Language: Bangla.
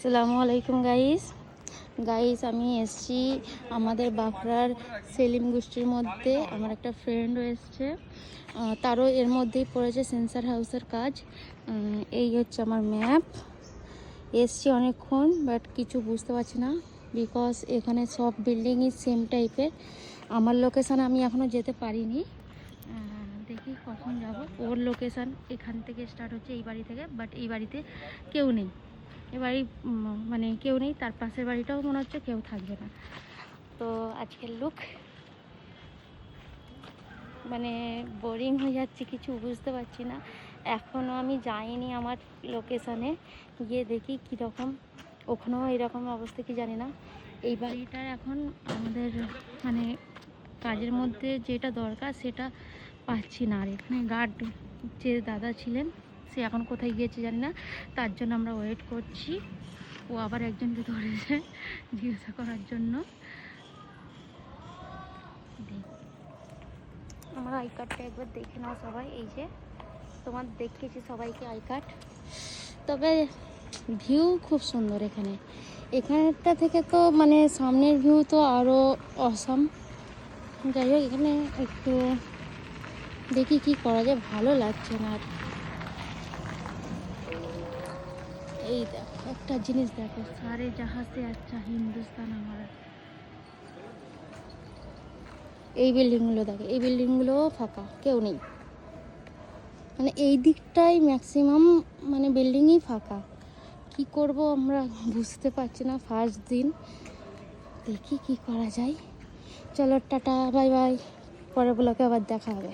আসসালামু আলাইকুম গাইস আমি এসছি আমাদের বাঁকুড়ার সেলিম গোষ্ঠীর মধ্যে। আমার একটা ফ্রেন্ডও এসছে, তারও এর মধ্যেই পড়েছে সেন্সার হাউসের কাজ। এই হচ্ছে আমার ম্যাপ। এসছি অনেকক্ষণ, বাট কিছু বুঝতে পারছি না, বিকজ এখানে সব বিল্ডিংই সেম টাইপের। আমার লোকেশান আমি এখনও যেতে পারিনি, দেখি কখন যাব। ওর লোকেশান এখান থেকে স্টার্ট হচ্ছে, এই বাড়ি থেকে, বাট এই বাড়িতে কেউ নেই। এ বাড়ি মানে কেউ নেই, তার পাশের বাড়িটাও মনে হচ্ছে কেউ থাকবে না। তো আজকের লুক মানে বোরিং হয়ে যাচ্ছে, কিছু বুঝতে পারছি না। এখনও আমি যাইনি আমার লোকেশানে, গিয়ে দেখি কীরকম, ওখানেও এরকম অবস্থা কি জানি না। এই বাড়িটার এখন আমাদের মানে কাজের মধ্যে যেটা দরকার সেটা পাচ্ছি না। আর এখানে গার্ড যে দাদা ছিলেন, সে এখন কোথায় গিয়েছে জানি না, তার জন্য আমরা ওয়েট করছি। ও আবার একজনকে ধরেছে জিজ্ঞাসা করার জন্য। আমার আই কার্ডটা একবার দেখে নাও সবাই। এই যে তোমার দেখিয়েছি সবাইকে আই কার্ড। তবে ভিউ খুব সুন্দর এখানটা থেকে, তো মানে সামনের ভিউ তো আরও অসাম। যাই হোক, এখানে একটু দেখি কি করা যায়, ভালো লাগছে না। এই দেখো একটা জিনিস দেখো, সারে জাহাঁ সে আচ্ছা হিন্দুস্তান আমার। এই বিল্ডিংগুলো দেখো, এই বিল্ডিংগুলোও ফাঁকা, কেউ নেই। মানে এই দিকটাই ম্যাক্সিমাম মানে বিল্ডিংই ফাঁকা। কি করব আমরা বুঝতে পারছি না, ফার্স্ট দিন। দেখি কি করা যায়। চলো টাটা, বাই বাই, পরের ব্লগে আবার দেখা হবে।